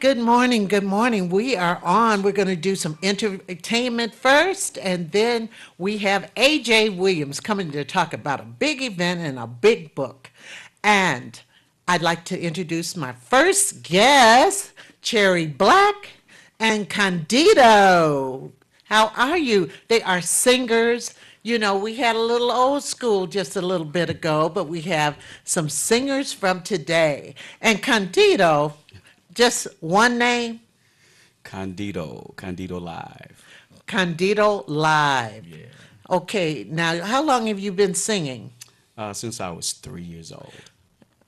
Good morning. Good morning. We are on. We're going to do some entertainment first, and then we have AJ Williams coming to talk about a big event and a big book. And I'd like to introduce my first guest, Cherry Black and Candido. How are you? They are singers. You know, we had a little old school just a little bit ago, but we have some singers from today. And Candido, just one name, Candido Live. Candido Live. Yeah. Okay, now how long have you been singing? Since I was 3 years old.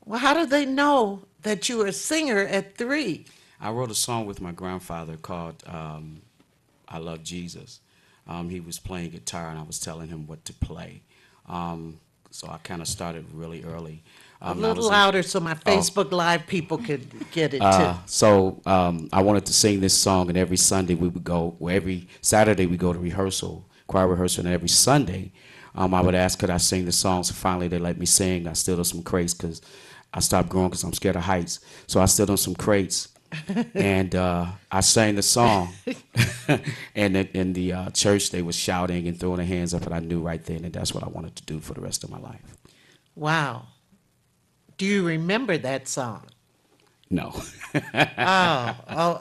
Well, how do they know that you were a singer at 3? I wrote a song with my grandfather called I Love Jesus. He was playing guitar and I was telling him what to play. So I kind of started really early. A I little was in, louder so my oh, Facebook Live people could get it too. I wanted to sing this song, and every Sunday we would go, well, every Saturday we go to rehearsal, choir rehearsal, and every Sunday I would ask could I sing the song. So finally they let me sing. I stood on some crates because I stopped growing because I'm scared of heights. So I stood on some crates and I sang the song. And in the church they was shouting and throwing their hands up, and I knew right then that that's what I wanted to do for the rest of my life. Wow. Do you remember that song? No.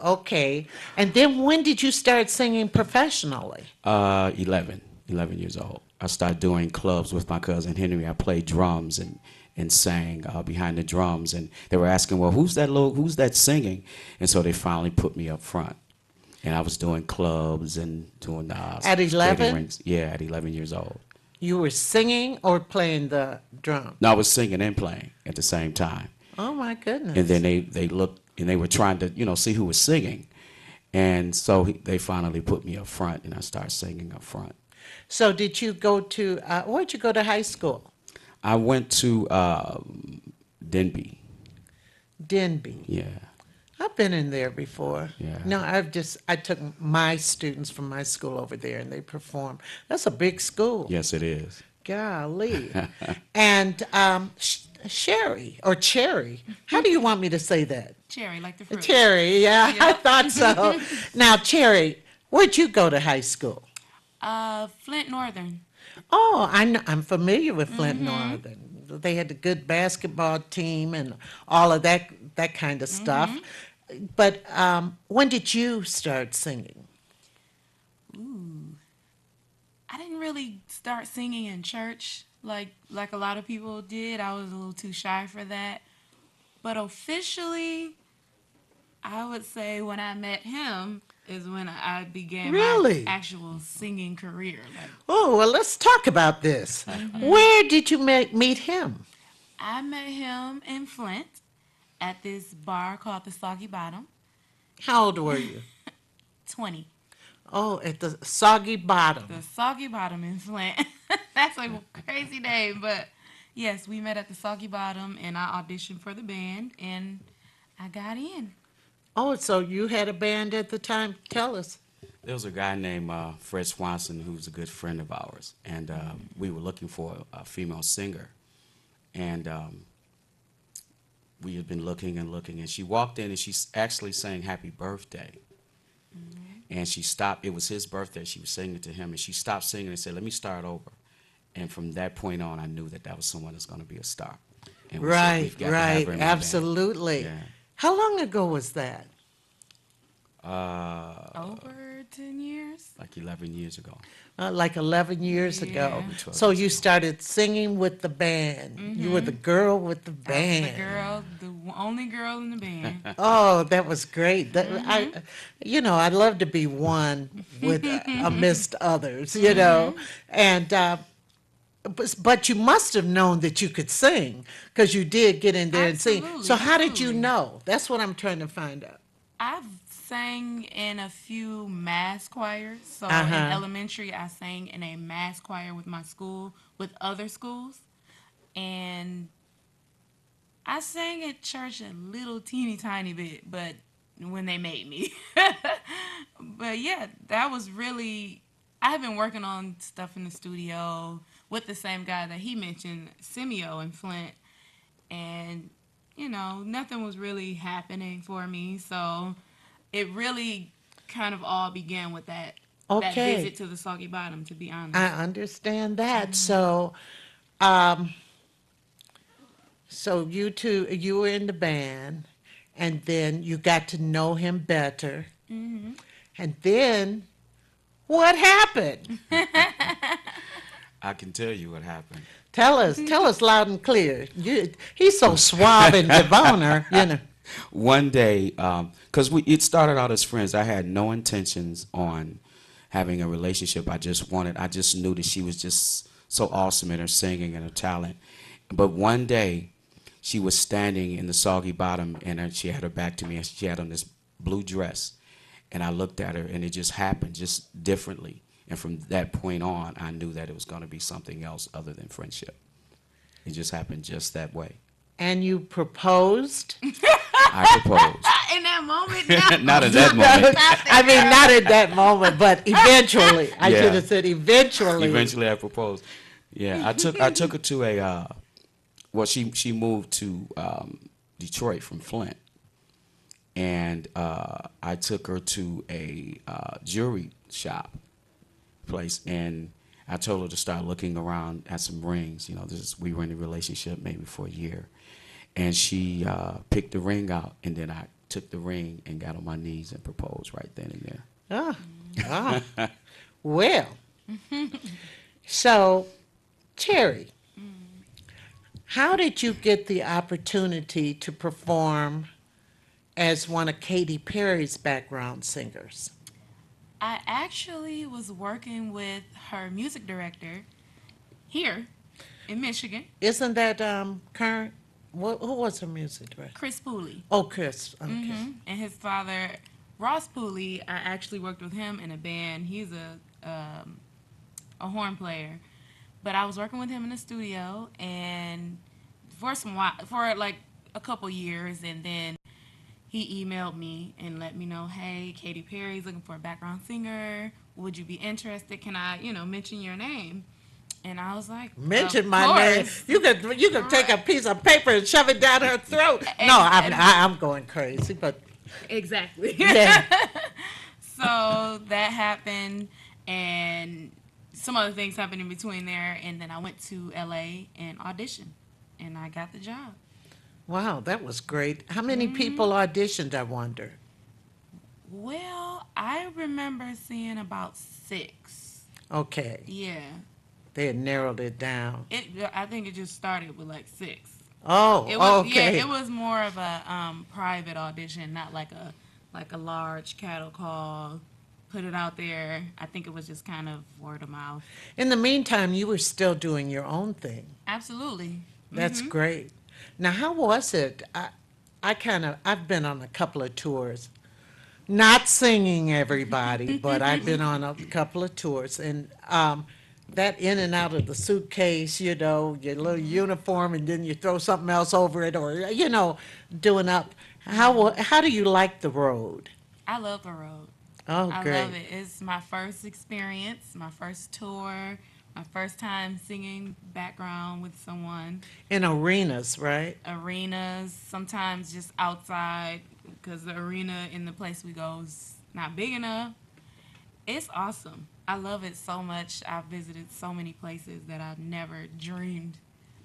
Okay. And then when did you start singing professionally? 11 years old. I started doing clubs with my cousin Henry. I played drums and sang behind the drums, and they were asking, well, who's that singing? And so they finally put me up front, and I was doing clubs and doing At skating 11? rinks. Yeah, at 11 years old. You were singing or playing the drum? No, I was singing and playing at the same time. Oh my And goodness. then they looked and they were trying to see who was singing, and so they finally put me up front, and I started singing up front. So did you go to, where'd you go to high school? I went to Denby. Denby. Yeah, I've been in there before. yeah. No, I took my students from my school over there and they performed. That's a big school. Yes, it is. Golly. And Sherry or Cherry, how do you want me to say that? Cherry, like the fruit. Cherry, yeah, I Yep. thought so. Now, Cherry, where'd you go to high school? Flint Northern. Oh, I'm familiar with Flint Northern. They had a good basketball team and all of that kind of stuff. But when did you start singing? Ooh, I didn't really start singing in church like a lot of people did. I was a little too shy for that. But officially, I would say when I met him is when I began my Really? actual singing career. Like, Oh, well, let's talk about this. Where did you meet him? I met him in Flint at this bar called the Soggy Bottom. How old were you? 20. Oh, at the Soggy Bottom. The Soggy Bottom in Flint. That's a crazy name, but yes, we met at the Soggy Bottom, and I auditioned for the band, and I got in. Oh, so you had a band at the time? Tell us. There was a guy named Fred Swanson who's a good friend of ours, and we were looking for a female singer, and we had been looking and looking, and she walked in and she actually sang "Happy Birthday," and she stopped. It was his birthday. She was singing it to him, and she stopped singing and said, "Let me start over." And from that point on, I knew that was someone that's going to be a star. And we said, Right, "We've got to have right, her in my band." absolutely. Yeah. How long ago was that? Over 10 years? Like 11 years ago. Like 11 years ago. Yeah. 12 So years you ago. started singing with the band. You were the girl with the I was the band. girl, the only girl in the band. Oh, that was great. I'd love to be one with amidst others, And but you must have known that you could sing because you did get in there and sing. Absolutely, So how did you absolutely. know? That's what I'm trying to find out. I've sang in a few mass choirs. So in Uh-huh. elementary, I sang in a mass choir with my school, with other schools. And I sang at church a little teeny tiny bit, but when they made me. But yeah, that was really. I have been working on stuff in the studio with the same guy that he mentioned, Simeo in Flint, and nothing was really happening for me. So it really kind of all began with that Okay. visit to the Soggy Bottom, to be honest. I understand that. Um, so you two, you were in the band, and then you got to know him better, and then what happened? I can tell you what happened. Tell us loud and clear. He's so suave and debonair, you know. One day, because it started out as friends, I had no intentions on having a relationship. I just knew that she was just so awesome in her singing and her talent. But one day, she was standing in the Soggy Bottom, and she had her back to me, and she had on this blue dress. And I looked at her, and it just happened just differently. And from that point on, I knew that it was going to be something else other than friendship. It just happened just that way. And you proposed? I proposed. In that moment, no. Not at that moment. I mean, not at that moment, but eventually. I Yeah. should have said eventually. Eventually, I proposed. Yeah, I took her to a. Well, she moved to Detroit from Flint, and I took her to a jewelry shop place, and I told her to start looking around at some rings. You know, we were in a relationship maybe for a year, and she picked the ring out, and then I took the ring and got on my knees and proposed right then and there. Oh. Well, so, Terry, how did you get the opportunity to perform as one of Katy Perry's background singers? I actually was working with her music director here in Michigan, Isn't that current? Who was her music director? Chris Pooley. Oh, Chris. Okay. And his father, Ross Pooley, I actually worked with him in a band. He's a horn player. But I was working with him in the studio, and for like a couple years, and then he emailed me and let me know, hey, Katy Perry's looking for a background singer. Would you be interested? Can I, mention your name? And I was like, Mention of my name. course. You could take a piece of paper and shove it down her throat. And- No, and- I'm going crazy, but Exactly. yeah. So that happened, and some other things happened in between there, and then I went to LA and auditioned, and I got the job. Wow, that was great. How many people auditioned, I wonder? Well, I remember seeing about 6. Okay, Yeah. they had narrowed it down. I think it just started with like 6. Oh, It was okay. it was more of a private audition, not like a large cattle call. Put it out there. I think it was just kind of word of mouth. In the meantime, you were still doing your own thing. Absolutely. That's great. Now, how was it? I've been on a couple of tours, not singing everybody, but I've been on a couple of tours, and that in and out of the suitcase, your little uniform, and then you throw something else over it, or doing up. How do you like the road? I love the road. Oh, I great. love it. It's my first experience, my first tour, my first time singing background with someone. In arenas, right? Arenas, sometimes just outside, because the arena in the place we go is not big enough. It's awesome. I love it so much. I've visited so many places that I never dreamed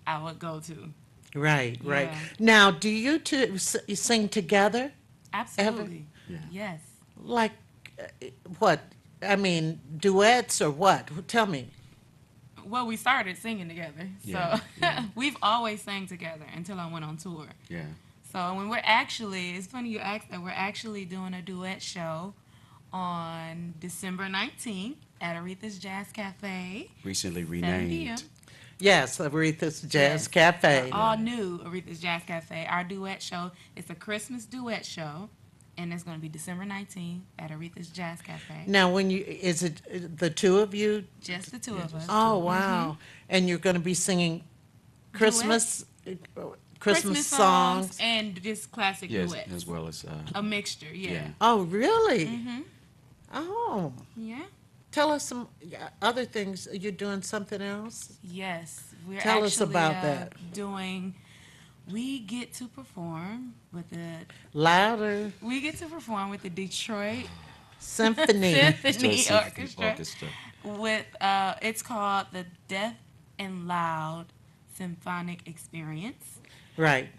I would go to. Right. Yeah. Now, do you two sing together? Absolutely. Yeah. Yes. Like, what? I mean, duets or what? Tell me. Well, we started singing together. Yeah, So we've always sang together until I went on tour. Yeah. So when it's funny you asked that, we're actually doing a duet show on December 19th at Aretha's Jazz Cafe. Recently 7 p.m. renamed. Yes, Aretha's Jazz Yes. Cafe. All new Aretha's Jazz Cafe. Our duet show, it's a Christmas duet show, and it's going to be December 19th at Aretha's Jazz Cafe. Now, is it the two of you? Just the two of us. Oh, wow. And you're going to be singing Christmas songs? and just classic Yes, duets. as well as A mixture, yeah. Yeah. Oh, really? Mm-hmm. Oh, Yeah. tell us some other things. You're doing something else? Yes, we're Tell us actually about that. doing We get to perform with the Louder Detroit Symphony. Symphony Symphony Orchestra. With it's called the Deaf and Loud Symphonic Experience. Right.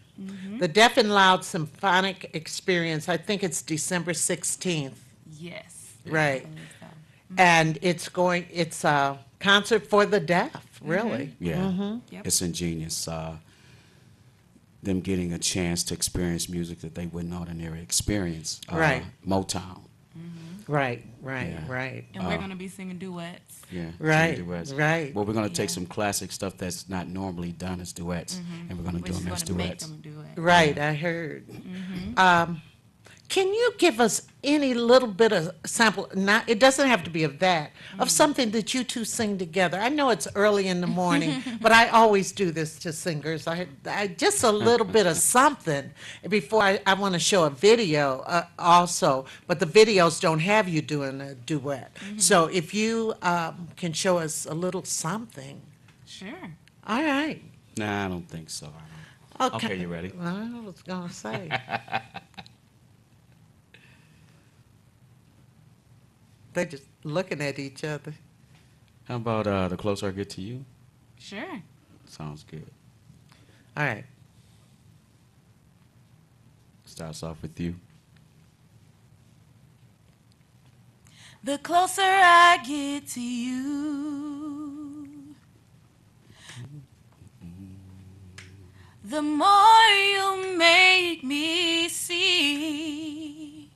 The Deaf and Loud Symphonic Experience, I think it's December 16th. Yes. Right. I believe so. And it's a concert for the deaf, really. Yeah, Yep. it's ingenious. Them getting a chance to experience music that they wouldn't ordinarily experience. Right. Motown. Right, Yeah. And we're going to be singing duets. Yeah. Right, singing duets. right. Well, we're going to take Yeah. some classic stuff that's not normally done as duets, and we're going to We're do just them going as to make duets. them do it. Right, I heard. Can you give us any little bit of sample? Not, it doesn't have to be of that, of something that you two sing together. I know it's early in the morning, but I always do this to singers. I just a little bit of something before I want to show a video also, but the videos don't have you doing a duet. So if you can show us a little something. Sure. All right. Nah, I don't think so. Okay, you ready? I was going to say. They're just looking at each other. How about The Closer I Get to You? Sure. Sounds good. All right. Starts off with you. The closer I get to you, the more you make me see.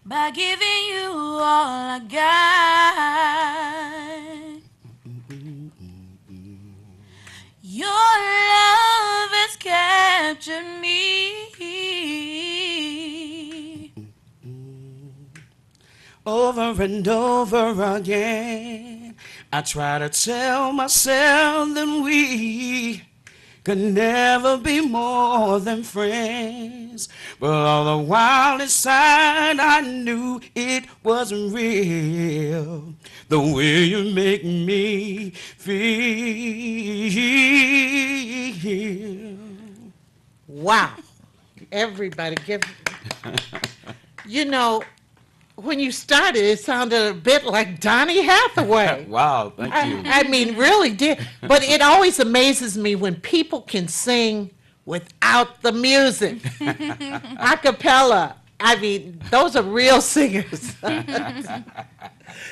By giving you all I got, your love has captured me. Over and over again, I try to tell myself that we could never be more than friends. But all the while inside, I knew it wasn't real. The way you make me feel. Wow. Everybody give. You know, when you started, it sounded a bit like Donny Hathaway. Wow, thank you. I mean, really did. But it always amazes me when people can sing without the music. A cappella. I mean, those are real singers.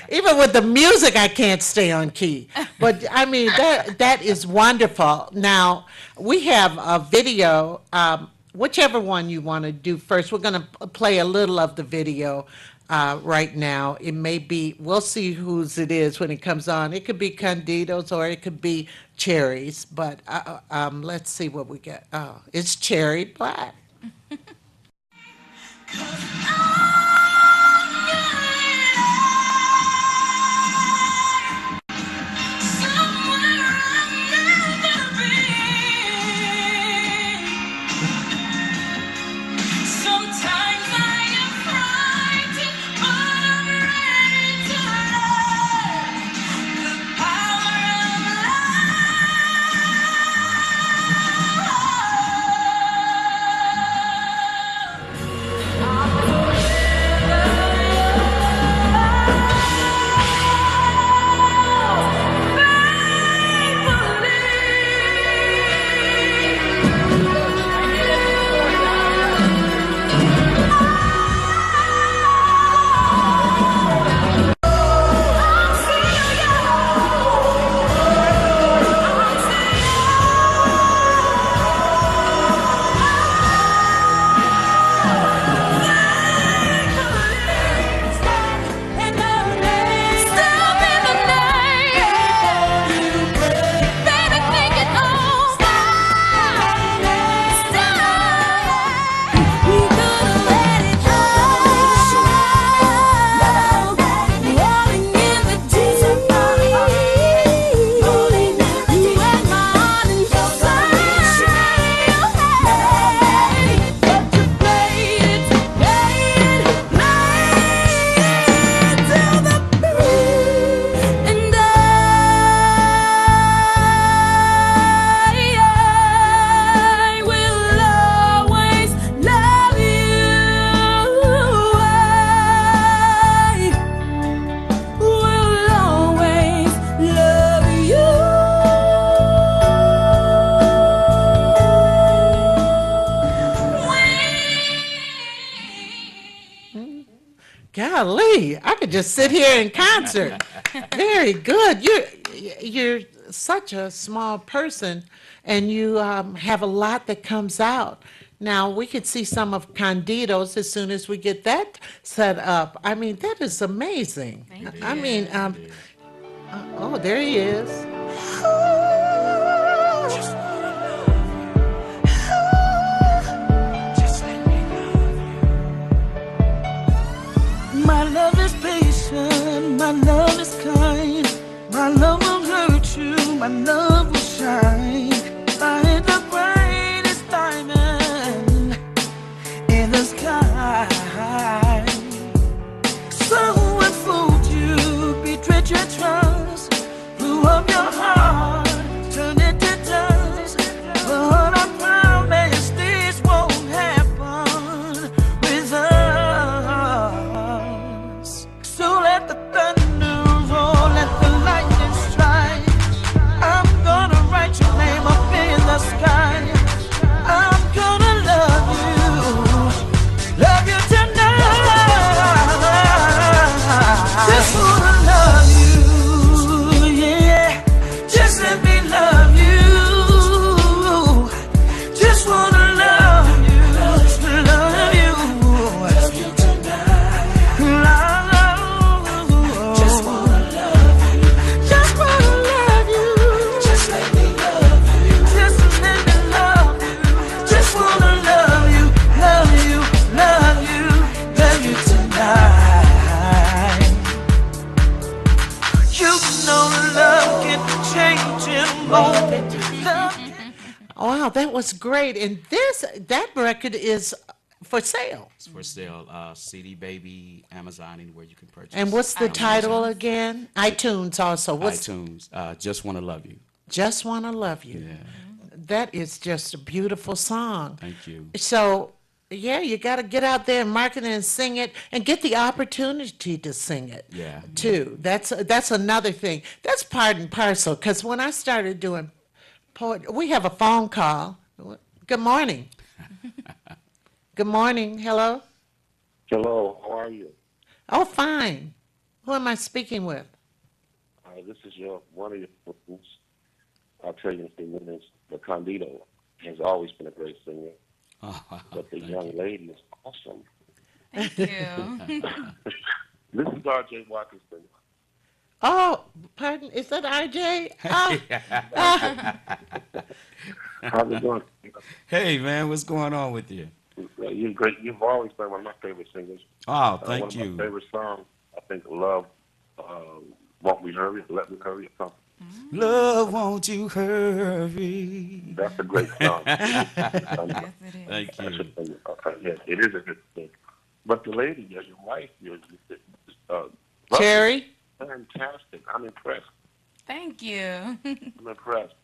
Even with the music, I can't stay on key. But I mean, that is wonderful. Now, we have a video, whichever one you want to do first. We're going to play a little of the video right now. It may be, we'll see whose it is when it comes on. It could be Candido's or it could be Cherry's, but let's see what we get. Oh, it's Cherry Black. I'm golly, I could just sit here in concert. Very good. You're such a small person, and you have a lot that comes out. Now we could see some of Candido's as soon as we get that set up. I mean, that is amazing. Thank I you. mean, oh, there he is. My love is patient, my love is kind. My love will hurt you, my love will shine. Like the brightest diamond in the sky. Someone fooled you, betrayed your trust, blew up your heart, turned it to dust. But I promise this won't happen with us. So let the thunder roll, let the lightning strike. I'm gonna write your name up in the sky. I'm gonna love you tonight. Just wanna love you, yeah. Just let me love you. Just wanna love you, love you. Love you tonight. Just wanna love you. Just wanna love you. Just let me love you. Just let me love you. Just wanna love you, love you, love you, love you tonight. You know love can change in a moment. Love can Wow, that was great. And that record is for sale. It's for sale. CD Baby, Amazon, anywhere you can purchase. And what's the iTunes. title again? iTunes also. What's iTunes. Just Wanna Love You. Just Wanna Love You? Yeah. That is just a beautiful song. Thank you. So, yeah, you got to get out there and market it and sing it and get the opportunity to sing it. Yeah. Too. That's another thing. That's part and parcel. Because when I started doing poetry, we have a phone call. Good morning. Good morning. Hello. Hello, how are you? Oh, fine. Who am I speaking with? This is one of your friends. I'll tell you in a few minutes. The Candido has always been a great singer, Oh, but the thank young you. lady is awesome. Thank you. This is R.J. Watkinson. Oh, pardon. Is that RJ? Oh, How's it going? Hey, man, what's going on with you? You're great. You've always been one of my favorite singers. Oh, One thank of my you. favorite songs, I think, Love, Won't We Hurry, Let Me Hurry, or something. Love, won't you hurry? That's a great song. Yes, it is. Thank That's a you. thing. Yes, it is a good thing. But the lady, your wife, Cherry? fantastic. I'm impressed. Thank you. I'm impressed.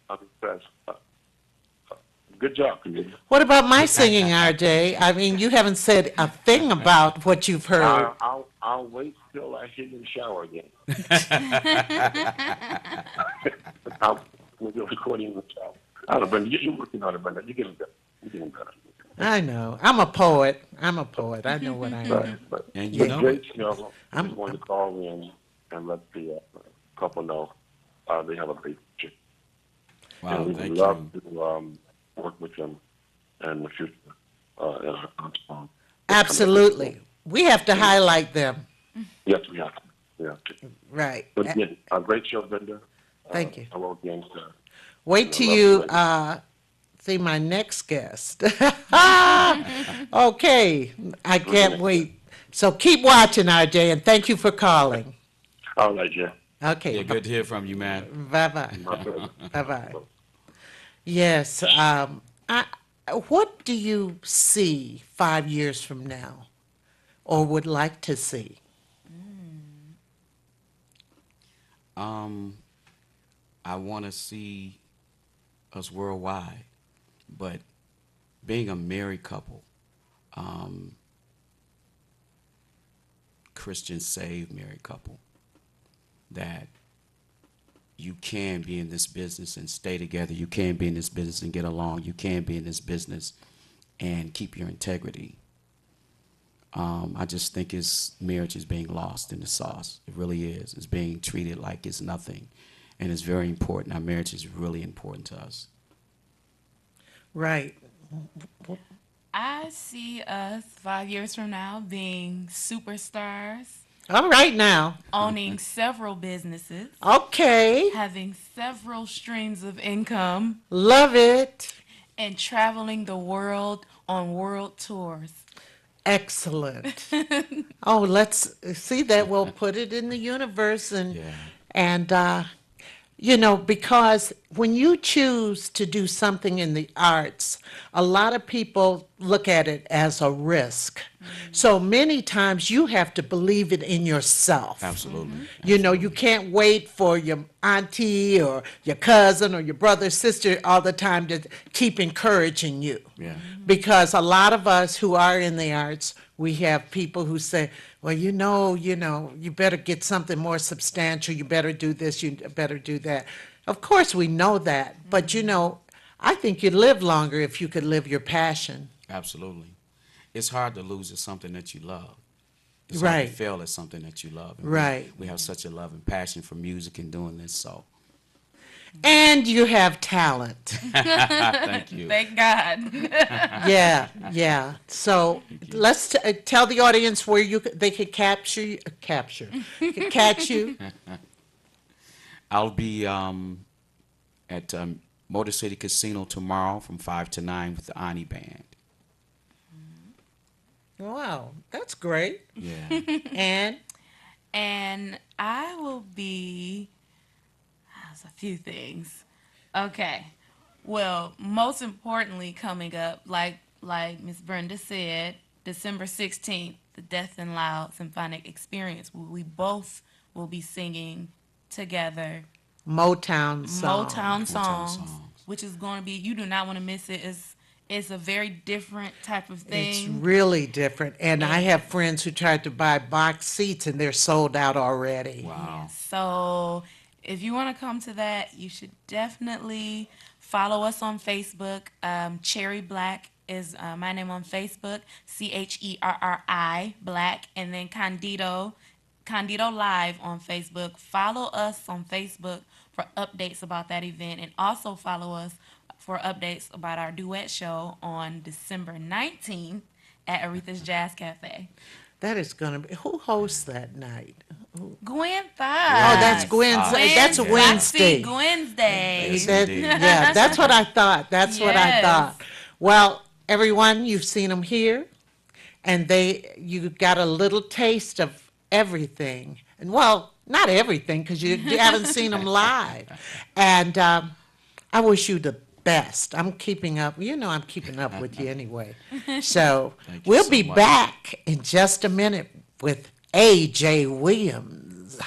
Good job, Camille. What about my singing, RJ? I mean, you haven't said a thing about what you've heard. I'll wait till I hear you in the shower again. We'll do a recording in the shower. I don't know, Brenda. You're working on it, Brenda. You're getting better. You're getting better. I know. I'm a poet. I know what I am. But And you you know great it. show. I just wanted to call in and let the couple know they have a great future. Wow, and we thank would love you. to work with them in the future. In our song. Absolutely. We have to highlight them. Yes, we have to. We have to. Right. But again, a great show, Brenda. Thank you. Hello again, sir. Wait till I love you you. see my next guest. Okay. I can't wait. So keep watching, RJ, and thank you for calling. All right, yeah. Okay. Yeah, good to hear from you, man. Bye-bye. My pleasure. Bye-bye. Yes. What do you see 5 years from now or would like to see? I want to see us worldwide, but being a married couple, Christian saved married couple, that you can be in this business and stay together. You can be in this business and get along. You can be in this business and keep your integrity. I just think marriage is being lost in the sauce. It really is. It's being treated like it's nothing, and it's very important. Our marriage is really important to us. Right. I see us 5 years from now being superstars, All right now. owning several businesses, Okay. having several streams of income, Love it. and traveling the world on world tours. Excellent. Oh, let's see that. We'll put it in the universe Yeah. and you know, because when you choose to do something in the arts, a lot of people look at it as a risk. So many times you have to believe it in yourself. Absolutely. You know, you can't wait for your auntie or your cousin or your brother, sister all the time to keep encouraging you. Yeah. Because a lot of us who are in the arts, we have people who say, well, you better get something more substantial. You better do this, you better do that. Of course, we know that. But, I think you'd live longer if you could live your passion. Absolutely. It's hard to lose at something that you love. It's hard Right. to fail at something that you love. And Right. We have such a love and passion for music and doing this, so And you have talent. thank you. Thank God. Yeah. So let's tell the audience where they could catch you. I'll be at Motor City Casino tomorrow from 5 to 9 with the Ani Band. Wow, that's great. Yeah. And I will be. There's a few things. Okay. Well, most importantly, coming up, like Miss Brenda said, December 16th, the Deaf and Loud Symphonic Experience. We both will be singing together Motown song. Motown songs, songs. which is going to be, you do not want to miss it. It's a very different type of thing. It's really different. And I have friends who tried to buy box seats and they're sold out already. Wow. So if you want to come to that, you should definitely follow us on Facebook. Cherry Black is my name on Facebook, Cherri Black, and then Candido Live on Facebook. Follow us on Facebook for updates about that event, and also follow us for updates about our duet show on December 19th at Aretha's Jazz Cafe. That is going to be, who hosts that night? Gwen Oh, Fox. that's Gwen's, that's a Wednesday. Wednesday. Yes, That, indeed. yeah, that's what I thought. That's what I Yes. thought. Well, everyone, you've seen them here, and you got a little taste of everything. And well, not everything, because you haven't seen them live. And I wish you the best. I'm keeping up. I'm keeping up with you anyway. So Thank you we'll so be much. back in just a minute with A.J. Williams.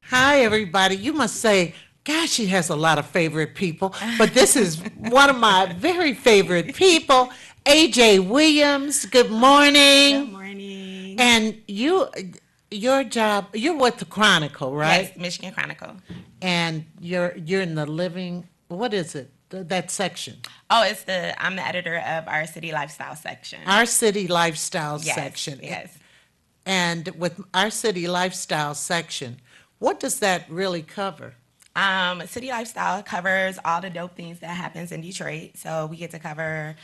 Hi, everybody. You must say, gosh, she has a lot of favorite people, but this is one of my very favorite people, A.J. Williams. Good morning. Good morning. And your job, you're with the Chronicle, right? Yes, Michigan Chronicle. And you're in the living, what is it? That section. Oh, I'm the editor of our city lifestyle section. Our City Lifestyle Yes, section. Yes. And with our City Lifestyle section, what does that really cover? City lifestyle covers all the dope things that happens in Detroit. So we get to cover,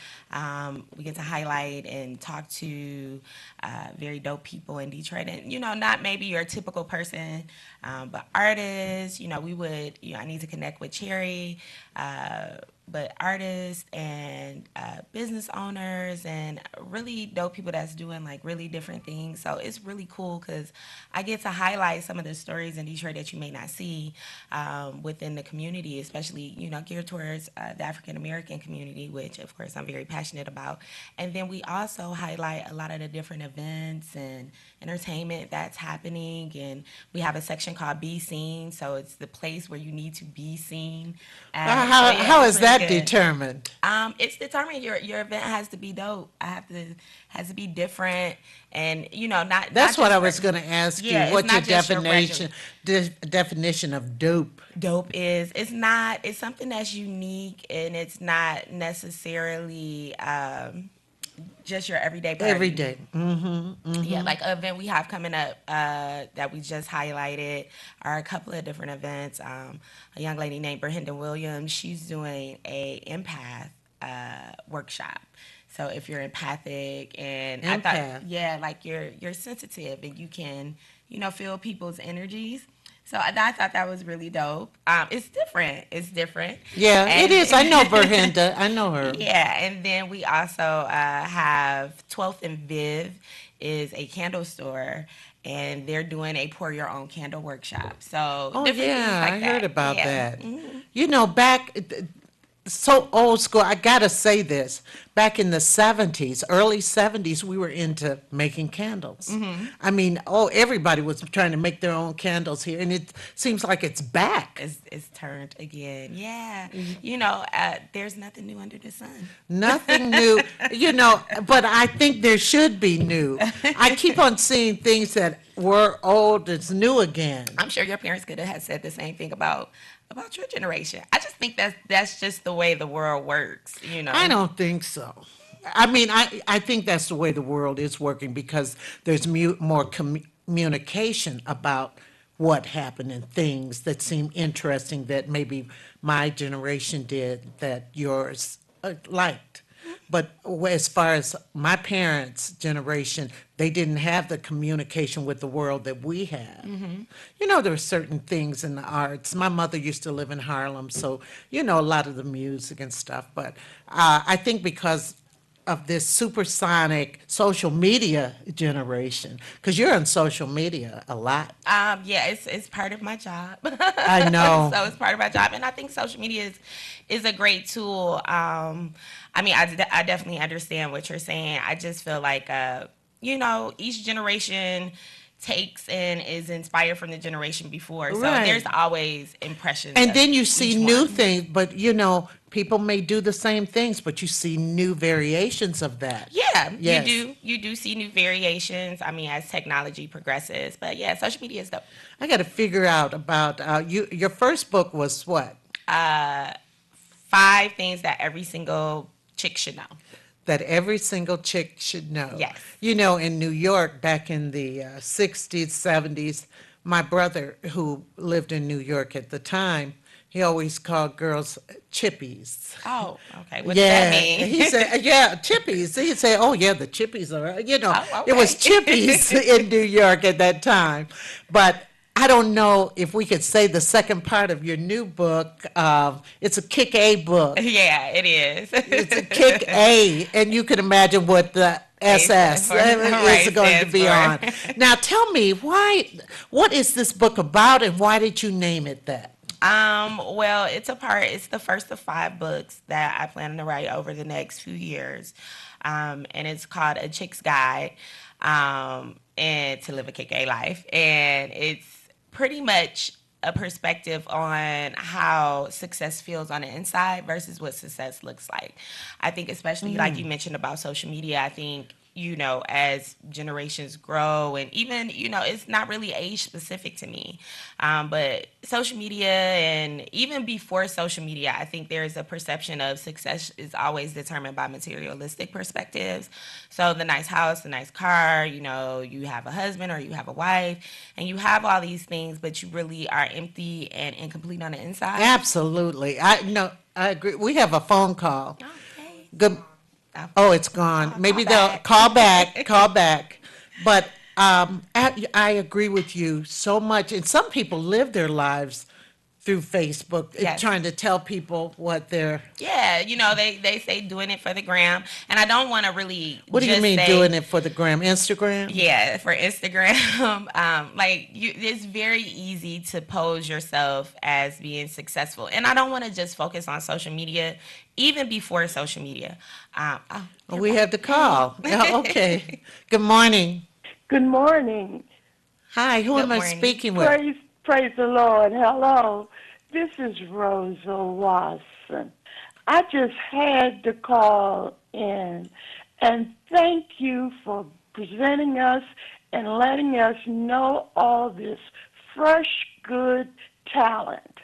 we get to highlight and talk to very dope people in Detroit. And, not maybe your typical person, but artists, I need to connect with Cherry. but artists and business owners and really dope people that's doing like really different things. So it's really cool because I get to highlight some of the stories in Detroit that you may not see within the community, especially, you know, geared towards the African American community, which of course I'm very passionate about. And then we also highlight a lot of the different events and entertainment that's happening. And we have a section called Be Seen. So it's the place where you need to be seen. How is it's that really good. determined? It's determined your event has to be dope. Has to be different, and you know, not. That's not what just I was for- going to ask you. Yeah, it's What's your not just your definition of dope? Dope is it's something that's unique, and it's not necessarily just your everyday party. Every day. Yeah, like an event we have coming up that we just highlighted are a couple of different events. A young lady named Brenda Williams, she's doing a empath workshop. So if you're empathic and I Empath. thought, yeah, like you're sensitive and you can, you know, feel people's energies. So I thought that was really dope. It's different. It's different. Yeah, And- it is. I know Berhinda. I know her. Yeah, and then we also have 12th and Viv is a candle store, and they're doing a pour your own candle workshop. So Oh, different things yeah, like I that. heard about Yeah. that. You know, so old school, I gotta say this. Back in the 70s, early 70s, we were into making candles. I mean, everybody was trying to make their own candles here, and it seems like it's back. It's turned again. Yeah. You know, there's nothing new under the sun. Nothing new, you know, but I think there should be new. I keep on seeing things that were old, it's new again. I'm sure your parents could have said the same thing about your generation. I just think that's just the way the world works, you know. I don't think so. I mean, I think that's the way the world is working because there's more communication about what happened and things that seem interesting that maybe my generation did that yours liked. But as far as my parents' generation, they didn't have the communication with the world that we have. You know, there are certain things in the arts. My mother used to live in Harlem, so you know a lot of the music and stuff. But I think because of this supersonic social media generation, because you're on social media a lot. Yeah, it's part of my job. I know. So it's part of my job, and I think social media is a great tool. I mean, I definitely understand what you're saying. I just feel like, you know, each generation takes and is inspired from the generation before. So Right. there's always impressions. And of then you each see new one. things, but you know, people may do the same things, but you see new variations of that. Yeah, Yes. you do see new variations. I mean, as technology progresses. But yeah, social media is dope. I got to figure out about you. Your first book was what? 5 things that every single chick should know. That every single chick should know. Yes. You know, in New York back in the 60s, 70s, my brother, who lived in New York at the time, he always called girls chippies. Oh, okay. What does that mean? He said, yeah, chippies. He'd say, oh, yeah, the chippies are, you know, Oh, it was okay. chippies in New York at that time. But I don't know if we could say the second part of your new book. It's a Kick A book. Yeah, it is. It's a Kick A, and you can imagine what the SS for- right, is going to stands be for. on. Now, tell me, what is this book about, and why did you name it that? Well, it's the first of 5 books that I plan to write over the next few years. And it's called A Chick's Guide, and to live a kick-A life. And it's pretty much a perspective on how success feels on the inside versus what success looks like. I think especially like you mentioned about social media, I think, you know, as generations grow and even, you know, it's not really age specific to me. But social media and even before social media, I think there's a perception of success is always determined by materialistic perspectives. So the nice house, the nice car, you know, you have a husband or you have a wife and you have all these things, but you really are empty and incomplete on the inside. Absolutely. I agree. We have a phone call. Okay. Good. Oh, it's gone. Maybe call they'll back. call back. But I agree with you so much. And some people live their lives through Facebook, Yes. trying to tell people what they're. Yeah, they say doing it for the gram, and I don't want to really. What do you just mean say, doing it for the gram? Instagram? Yeah, for Instagram, it's very easy to pose yourself as being successful, and I don't want to just focus on social media, even before social media. We have the call. Yeah, okay. Good morning. Good morning. Hi, who Good am I morning. speaking with? Praise the Lord. Hello. This is Rosa Watson. I just had to call in and thank you for presenting us and letting us know all this fresh, good talent.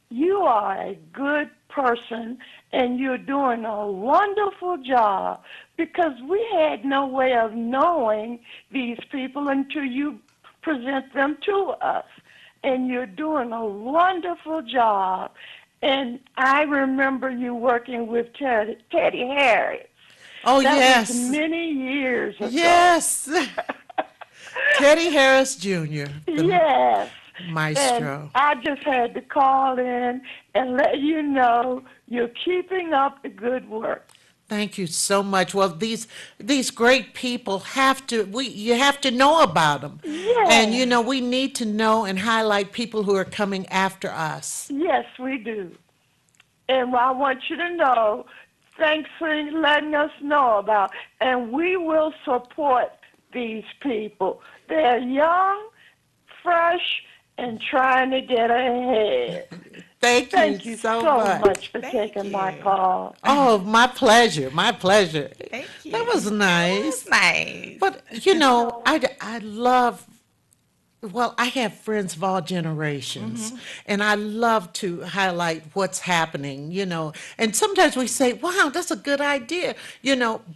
You are a good person and you're doing a wonderful job because we had no way of knowing these people until you present them to us. And you're doing a wonderful job. And I remember you working with Teddy Harris. Oh, That yes. was many years ago. Yes. Teddy Harris Jr., the Yes. maestro. And I just had to call in and let you know you're keeping up the good work. Thank you so much. Well, these great people you have to know about them. Yes. And we need to know and highlight people who are coming after us. Yes, we do. And I want you to know, thanks for letting us know about, and we will support these people. They're young, fresh, and trying to get ahead. Thank you so so much for Thank taking my you. call. Oh, my pleasure. My pleasure. Thank you. That was nice. That's nice. But, I love, well, I have friends of all generations, and I love to highlight what's happening, And sometimes we say, wow, that's a good idea,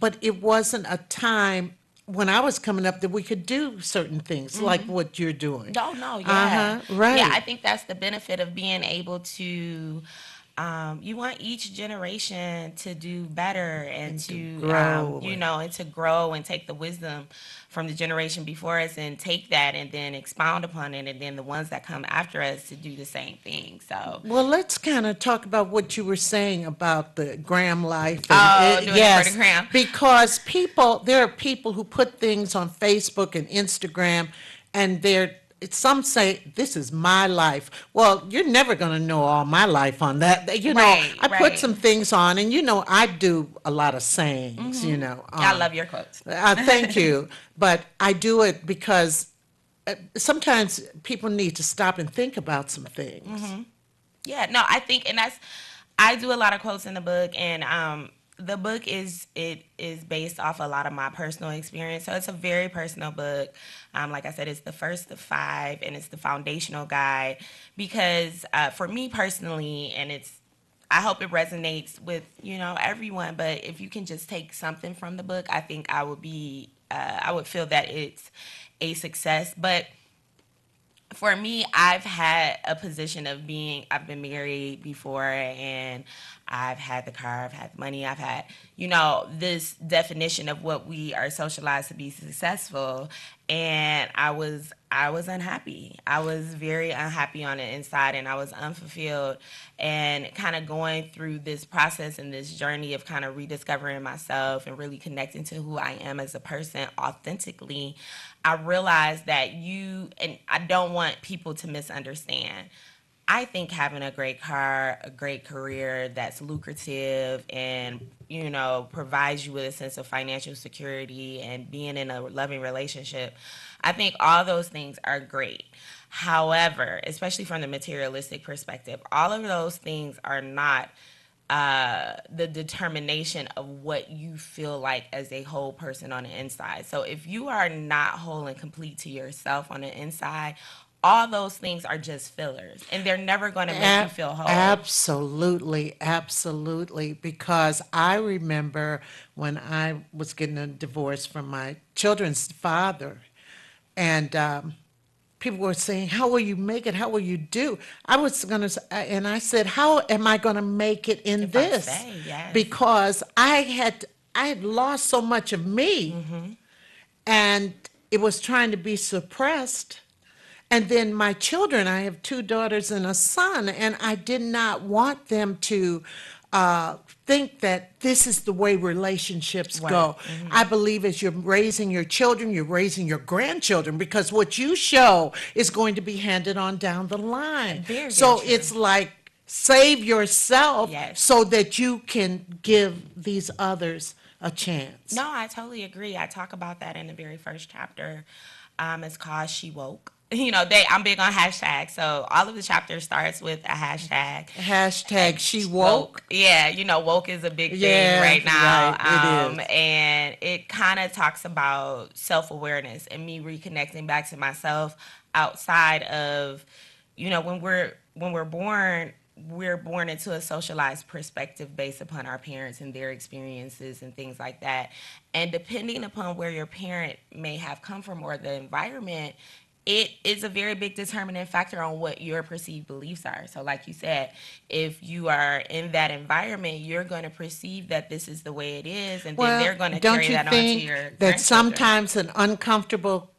but it wasn't a time when I was coming up that we could do certain things like what you're doing. No, yeah. Right. Yeah, I think that's the benefit of being able to, you want each generation to do better and to grow. and to grow and take the wisdom from the generation before us and take that and then expound upon it, and then the ones that come after us to do the same thing. So, Well, let's kind of talk about what you were saying about the gram life. doing it for the gram. Because there are people who put things on Facebook and Instagram, and some say, this is my life. Well, you're never going to know all my life on that. Right, I put right. some things on, and I do a lot of sayings, I love your quotes. Thank you. But I do it because sometimes people need to stop and think about some things. Yeah, no, I think, and I do a lot of quotes in the book, and the book is based off a lot of my personal experience. So it's a very personal book. Like I said, it's the first of 5, and it's the foundational guide because for me personally, and I hope it resonates with everyone. But if you can just take something from the book, I think I would feel that it's a success. But for me, I've had a position of I've been married before, and I've had the car, I've had the money, I've had, this definition of what we are socialized to be successful. And I was unhappy. I was very unhappy on the inside, and I was unfulfilled, and kind of going through this process and this journey of kind of rediscovering myself and really connecting to who I am as a person authentically. I realized that and I don't want people to misunderstand. I think having a great car, a great career that's lucrative and, provides you with a sense of financial security and being in a loving relationship, I think all those things are great. However, especially from the materialistic perspective, all of those things are not the determination of what you feel like as a whole person on the inside. So if you are not whole and complete to yourself on the inside, all those things are just fillers, and they're never going to make you feel whole. Absolutely, absolutely. Because I remember when I was getting a divorce from my children's father, and people were saying, how will you make it? How will you do? And I said, how am I going to make it in this? Yes. Because I had lost so much of me, and it was trying to be suppressed. And then my children, I have two daughters and a son, and I did not want them to think that this is the way relationships Right. go. I believe as you're raising your children, you're raising your grandchildren, because what you show is going to be handed on down the line. Very, So very true. it's like save yourself Yes. so that you can give these others a chance. No, I totally agree. I talk about that in the very first chapter. It's called She Woke. I'm big on hashtags, so all of the chapters starts with a hashtag. Hashtag she woke. Yeah, woke is a big thing Yeah, right now. right, it is. And it kind of talks about self-awareness and me reconnecting back to myself outside of, when we're born, we're born into a socialized perspective based upon our parents and their experiences and things like that. And depending upon where your parent may have come from or the environment, it is a very big determining factor on what your perceived beliefs are. So like you said, if you are in that environment, you're going to perceive that this is the way it is, and then they're going to don't carry you that on to think your that grandchildren. sometimes an uncomfortable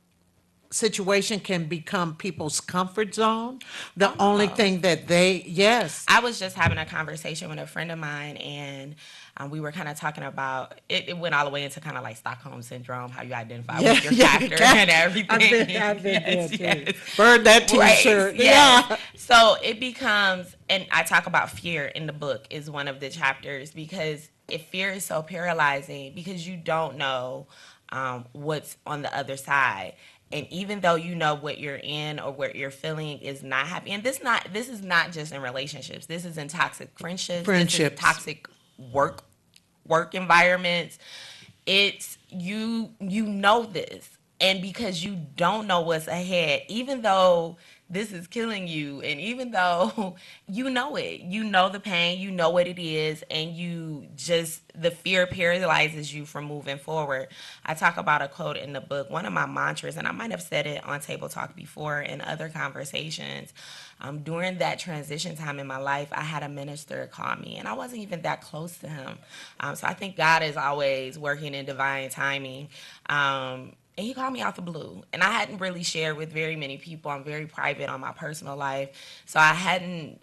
situation can become people's comfort zone? The only thing that yes. I was just having a conversation with a friend of mine, and we were kind of talking about it. It went all the way into kind of like Stockholm syndrome, how you identify with your captor and everything. I've been Yes, there too. yes. Burn that Right, T-shirt. yes. Yeah. So it becomes, and I talk about fear in the book is one of the chapters, because if fear is so paralyzing because you don't know what's on the other side. And even though you know what you're in or what you're feeling is not happy, and this is not just in relationships. This is in toxic friendships. This is toxic work environments. It's you know this, and because you don't know what's ahead, even though this is killing you, and even though you know it, you know the pain, you know what it is, and the fear paralyzes you from moving forward. I talk about a quote in the book, one of my mantras, and I might have said it on Table Talk before in other conversations. During that transition time in my life, I had a minister call me, and I wasn't even that close to him. So I think God is always working in divine timing. And he called me out the blue. And I hadn't really shared with very many people. I'm very private on my personal life. So I hadn't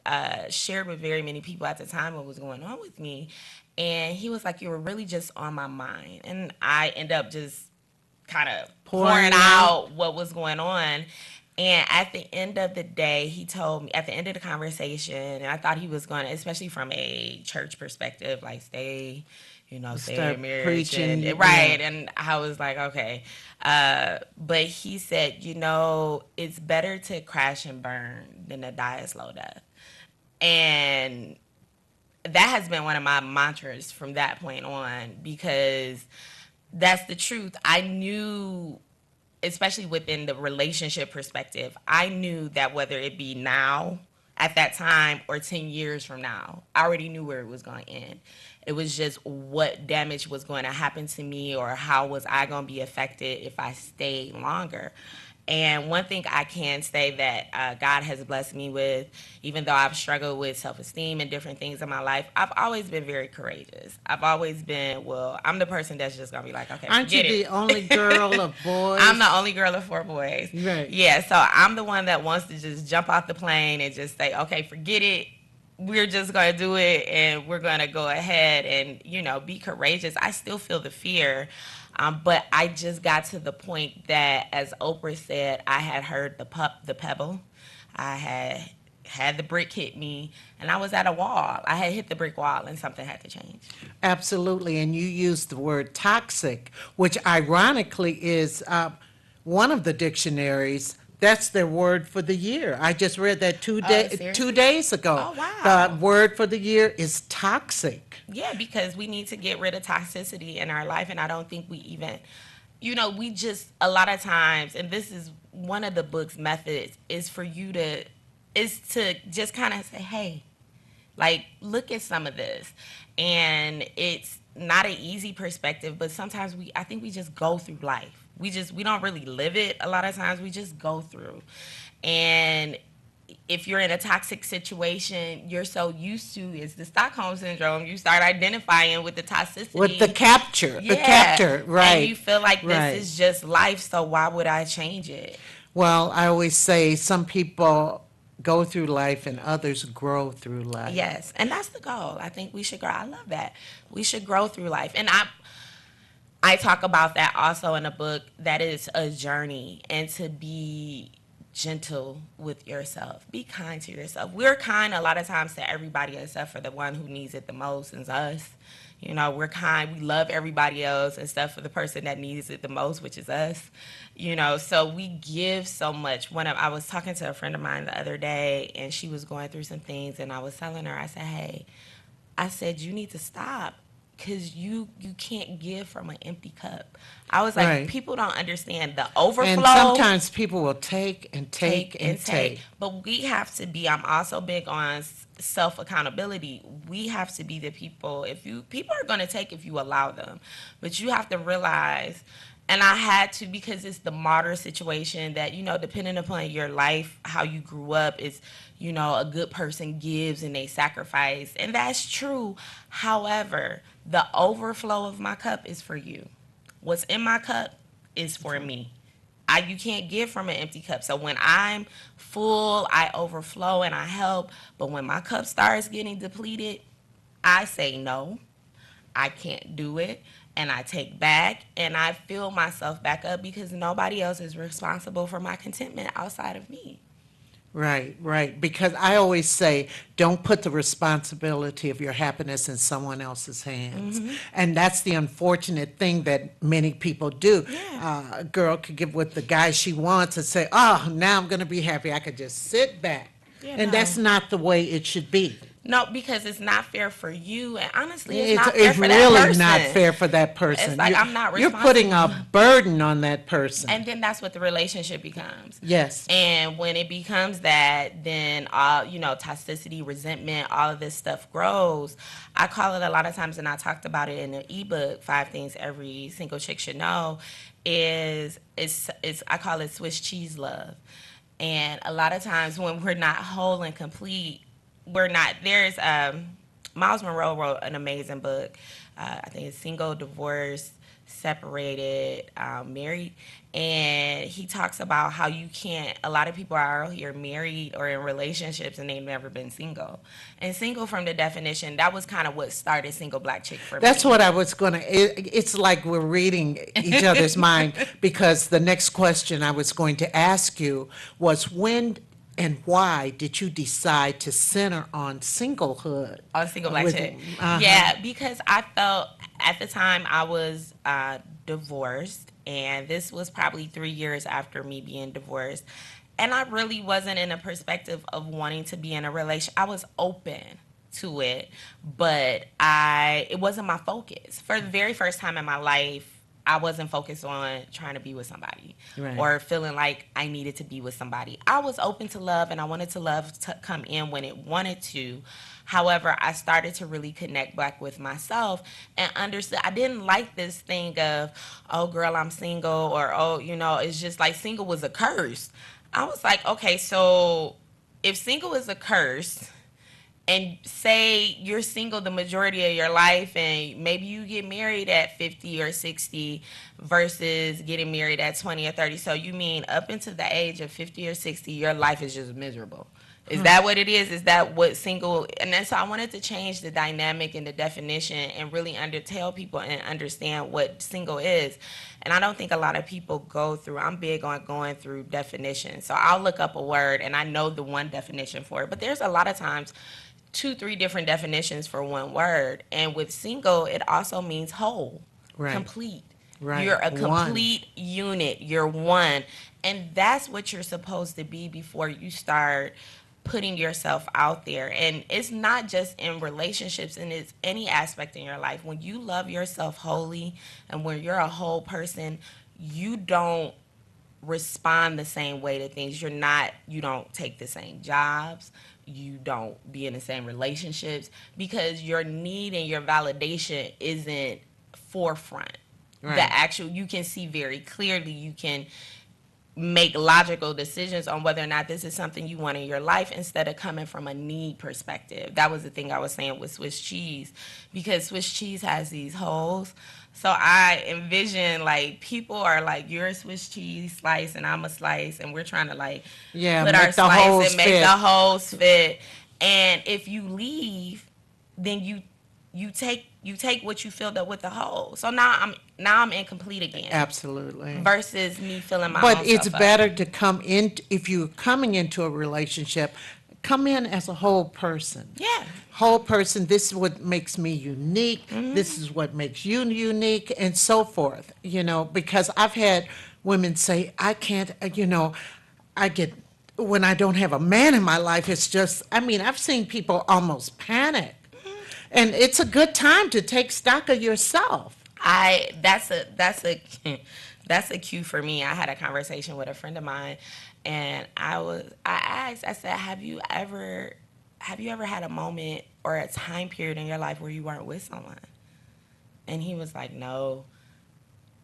shared with very many people at the time what was going on with me. And he was like, you were really just on my mind. And I end up just kind of pouring out what was going on. And at the end of the day, he told me, at the end of the conversation, and I thought he was going to, especially from a church perspective, like stay Start in marriage. preaching, Right. And I was like, okay. But he said, it's better to crash and burn than to die a slow death. And that has been one of my mantras from that point on, because that's the truth. I knew, especially within the relationship perspective, I knew that whether it be now, at that time, or 10 years from now, I already knew where it was going to end. It was just what damage was going to happen to me, or how was I going to be affected if I stayed longer. And one thing I can say that God has blessed me with, even though I've struggled with self-esteem and different things in my life, I've always been very courageous. I've always been, I'm the person that's just going to be like, okay, Aren't you forget it. the only girl of boys? I'm the only girl of 4 boys. Right. Yeah, so I'm the one that wants to just jump off the plane and just say, okay, forget it. We're just going to do it, and we're going to go ahead and, be courageous. I still feel the fear, but I just got to the point that, as Oprah said, I had heard the pebble. I had the brick hit me, and I was at a wall. I had hit the brick wall, and something had to change. Absolutely, and you used the word toxic, which ironically is one of the dictionaries. That's their word for the year. I just read that 2 days ago. Oh, wow. The word for the year is toxic. Yeah, because we need to get rid of toxicity in our life, and I don't think we even, we just, a lot of times, and this is one of the book's methods, is to just kind of say, hey, like, look at some of this. And it's not an easy perspective, but sometimes I think we just go through life. We don't really live it a lot of times. We just go through. And if you're in a toxic situation, you're so used to, it's the Stockholm syndrome. You start identifying with the toxicity. With the capture, Yeah. the captor, right. And you feel like this right. is just life, so why would I change it? Well, I always say some people go through life and others grow through life. Yes, and that's the goal. I think we should grow. I love that. We should grow through life. And I talk about that also in a book, that is a journey, and to be gentle with yourself. Be kind to yourself. We're kind a lot of times to everybody except for the one who needs it the most, is us. You know, we're kind. We love everybody else except for the person that needs it the most, which is us. You know, so we give so much. When I was talking to a friend of mine the other day, and she was going through some things, and I was telling her, I said, hey, I said, you need to stop, because you can't give from an empty cup. I was like, Right. people don't understand the overflow. And sometimes people will take and take and take. But we have to be, I'm also big on self accountability. We have to be the people. People are going to take if you allow them, but you have to realize, and I had to, because it's the martyr situation that, you know, depending upon your life, how you grew up, is, you know, a good person gives and they sacrifice, and that's true. However, the overflow of my cup is for you. What's in my cup is for me. You can't give from an empty cup. So when I'm full, I overflow and I help. But when my cup starts getting depleted, I say no, I can't do it. And I take back and I fill myself back up, because nobody else is responsible for my contentment outside of me. Right, right. Because I always say, don't put the responsibility of your happiness in someone else's hands. And that's the unfortunate thing that many people do. Yeah. A girl could get with the guy she wants and say, oh, now I'm going to be happy. I could just sit back. Yeah, And no. that's not the way it should be. No, because it's not fair for you, and honestly, it's not fair It's for that really person. not fair for that person. It's like, I'm not You're putting a burden on that person. And then that's what the relationship becomes. Yes. And when it becomes that, then you know, toxicity, resentment, all of this stuff grows. I call it a lot of times, and I talked about it in the ebook, 5 Things Every Single Chick Should Know, is I call it Swiss cheese love. And a lot of times when we're not whole and complete, we're not. There's Miles Monroe wrote an amazing book. I think it's Single, Divorced, Separated, Married, and he talks about how you can't. A lot of people are out here married or in relationships and they've never been single. And single, from the definition, that was kind of what started Single Black Chick for me. That's what I was going to, it's like we're reading each other's mind, because the next question I was going to ask you was, when and why did you decide to center on singlehood? On Single Black With- Chick. uh-huh. Yeah, because I felt at the time I was divorced, and this was probably 3 years after me being divorced. And I really wasn't in a perspective of wanting to be in a relationship. I was open to it, but it wasn't my focus. For the very first time in my life, I wasn't focused on trying to be with somebody, Right. or feeling like I needed to be with somebody. I was open to love, and I wanted to love to come in when it wanted to. However, I started to really connect back with myself and understood. I didn't like this thing of, oh, girl, I'm single, or, oh, you know, it's just like single was a curse. I was like, okay, so if single is a curse, and say you're single the majority of your life, and maybe you get married at 50 or 60 versus getting married at 20 or 30. So you mean up into the age of 50 or 60, your life is just miserable. Is that what it is? Is that what single? And then so I wanted to change the dynamic and the definition and really tell people and understand what single is. And I don't think a lot of people go through. I'm big on going through definitions. So I'll look up a word and I know the one definition for it. But there's a lot of times 2-3 different definitions for one word. And with single, it also means whole, Right. complete. Right. You're a One. complete unit. You're one. And that's what you're supposed to be before you start putting yourself out there. And it's not just in relationships, and it's any aspect in your life. When you love yourself wholly and when you're a whole person, you don't respond the same way to things. You don't take the same jobs. You don't be in the same relationships, because your need and your validation isn't forefront. Right. The actual, you can see very clearly, you can make logical decisions on whether or not this is something you want in your life instead of coming from a need perspective. That was the thing I was saying with Swiss cheese, because Swiss cheese has these holes. So I envision like people are like, you're a Swiss cheese slice and I'm a slice, and we're trying to like Yeah, put our make the slice holes and make fit. the holes fit. And if you leave, then you take what you filled up with the hole. So now I'm incomplete again. Absolutely. Versus me filling my But own it's stuff up. better to come in, if you're coming into a relationship, come in as a whole person. Yeah. Whole person, this is what makes me unique, this is what makes you unique, and so forth, because I've had women say, I can't, I get, when I don't have a man in my life, it's just, I've seen people almost panic. And it's a good time to take stock of yourself. That's a cue for me. I had a conversation with a friend of mine, and I asked, I said, have you ever had a moment or a time period in your life where you weren't with someone? And he was like, no.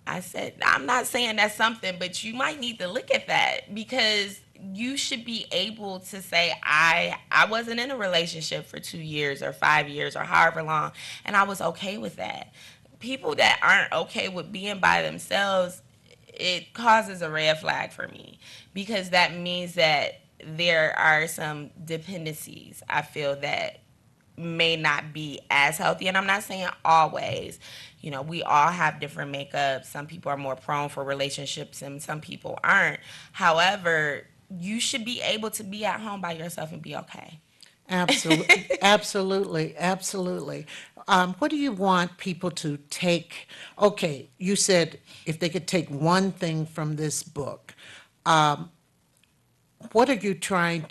I said, I'm not saying that's something, but you might need to look at that, because you should be able to say, I wasn't in a relationship for 2 years or 5 years or however long, and I was okay with that. People that aren't okay with being by themselves, it causes a red flag for me, because that means that there are some dependencies, I feel, that may not be as healthy. And I'm not saying always. We all have different makeups. Some people are more prone for relationships and some people aren't. However, you should be able to be at home by yourself and be okay. Absolutely, absolutely, absolutely. What do you want people to take? Okay, you said if they could take one thing from this book, what are you trying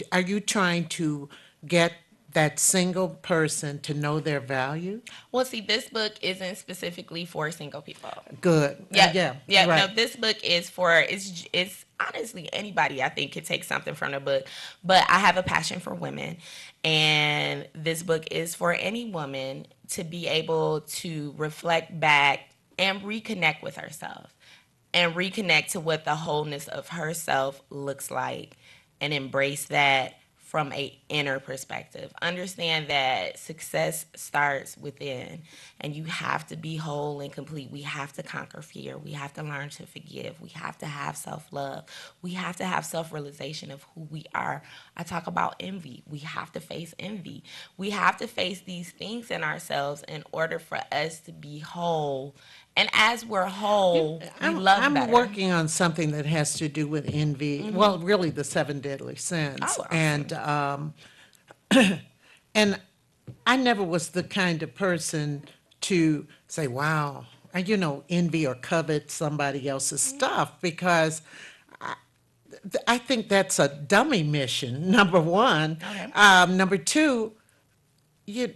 to get that single person to know their value? Well, see, this book isn't specifically for single people. Good. Yeah. Right. No, this book is for, it's honestly anybody, I think, could take something from the book. But I have a passion for women, and this book is for any woman to be able to reflect back and reconnect with herself, and reconnect to what the wholeness of herself looks like, and embrace that from a inner perspective. Understand that success starts within, and you have to be whole and complete. We have to conquer fear. We have to learn to forgive. We have to have self-love. We have to have self-realization of who we are. I talk about envy. We have to face envy. We have to face these things in ourselves in order for us to be whole. And as we're whole, we love I'm better. working on something that has to do with envy. Well, really, the 7 deadly sins. Oh, awesome. And I never was the kind of person to say, "Wow, envy or covet somebody else's stuff," because I think that's a dummy mission. Number one. Okay. Number two, you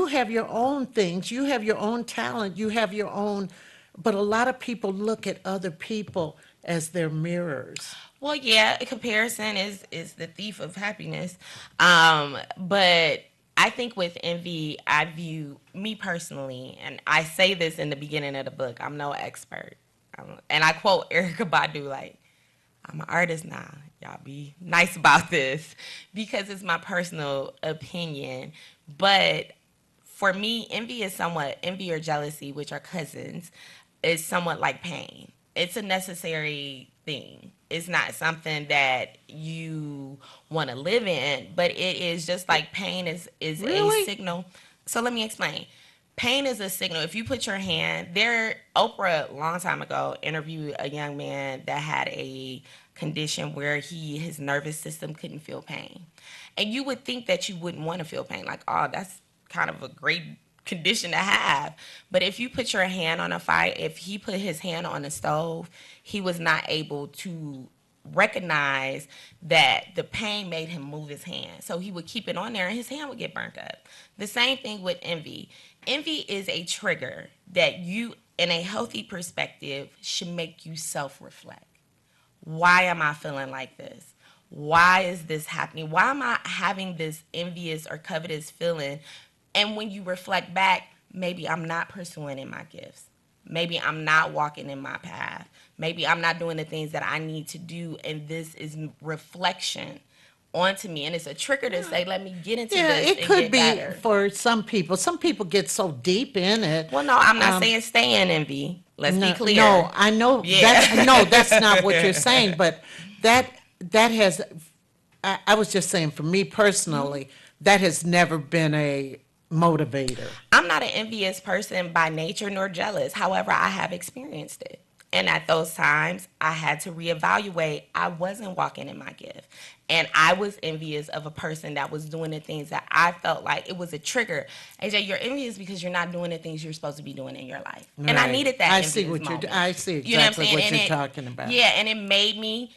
have your own things, you have your own talent, you have your own, but a lot of people look at other people as their mirrors. Well, yeah, a comparison is the thief of happiness. But I think with envy, I view me personally, and I say this in the beginning of the book, I'm no expert. And I quote Erykah Badu, like, I'm an artist now. Y'all be nice about this, because it's my personal opinion. But for me, envy or jealousy, which are cousins, is somewhat like pain. It's a necessary thing. It's not something that you want to live in, but it is just like pain is Really? a signal. So let me explain. Pain is a signal. If you put your hand there, Oprah, a long time ago, interviewed a young man that had a condition where his nervous system couldn't feel pain. And you would think that you wouldn't want to feel pain. Like, oh, that's kind of a great condition to have. But if you put your hand on a fire, if he put his hand on the stove, he was not able to recognize that the pain made him move his hand. So he would keep it on there and his hand would get burnt up. The same thing with envy. Envy is a trigger that you, in a healthy perspective, should make you self-reflect. Why am I feeling like this? Why is this happening? Why am I having this envious or covetous feeling? And when you reflect back, maybe I'm not pursuing in my gifts. maybe I'm not walking in my path. Maybe I'm not doing the things that I need to do, and this is reflection onto me, and it's a trigger to say, let me get into Yeah, this it and could get be better. for some people. Some people get so deep in it. Well, no, I'm not saying stay in envy. Let's be clear. No, I know. Yeah. That's not what you're saying. But that has. I was just saying, for me personally, that has never been a motivator. I'm not an envious person by nature nor jealous. However, I have experienced it. And at those times, I had to reevaluate. I wasn't walking in my gift. And I was envious of a person that was doing the things that I felt like it was a trigger. AJ, you're envious because you're not doing the things you're supposed to be doing in your life. And I Right. needed that I envious see what moment. I see You know what I'm exactly saying? what And you're it- talking about. Yeah, and it made me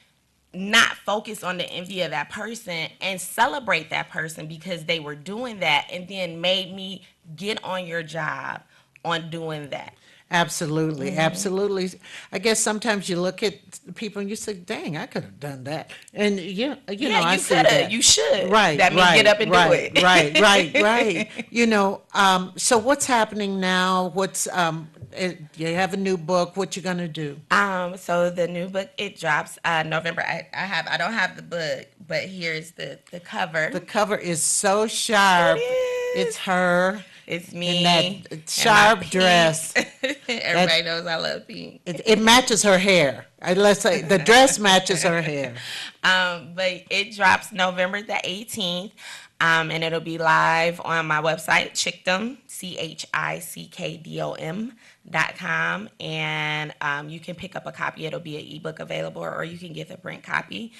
not focus on the envy of that person and celebrate that person because they were doing that, and then made me get on your job on doing that. Absolutely, absolutely. I guess sometimes you look at people and you say, "Dang, I could have done that," and you know, Yeah, I you see coulda, that. you should. Right, That means right, get up and do right, it. right. You know, so what's happening now? You have a new book. What you gonna do? So the new book, it drops November. I don't have the book, but here's the cover. The cover is so sharp. It is. It's her It's me in that and sharp my pink. dress. Everybody knows I love pink. It matches her hair. Let's say the dress matches her hair. But it drops November the 18th. And it'll be live on my website, Chickdom, ChickDom.com. And you can pick up a copy. It'll be an ebook available, or you can get the print copy.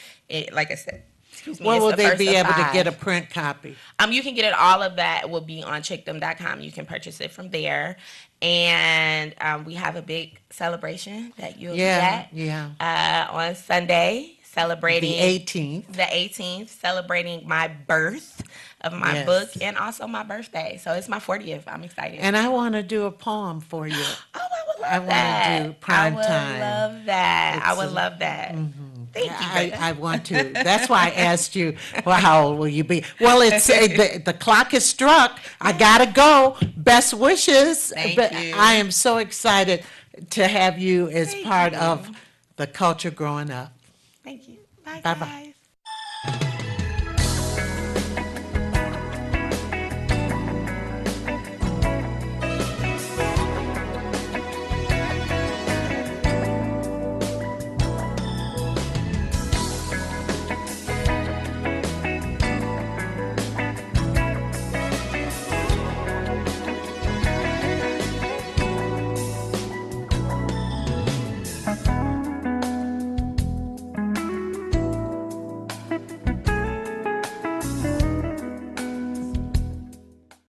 Like I said, excuse me. When it's will the they first be of able to five. get a print copy? You can get it. All of that will be on Chickdom.com. You can purchase it from there. And we have a big celebration that you'll Yeah, be at yeah. on Sunday, celebrating The 18th. the 18th, celebrating my birth of my Yes. book and also my birthday. So it's my 40th. I'm excited. And I want to do a poem for you. Oh, I would love I wanna that. do prime I would time. love that. I It's would a- love that. Thank you, Brenda. I want to. That's why I asked you, well, how old will you be? Well, it's the clock is struck. I gotta go. Best wishes. Thank But you. I am so excited to have you as Thank part you. of the culture growing up. Thank you. Bye, Bye-bye. guys.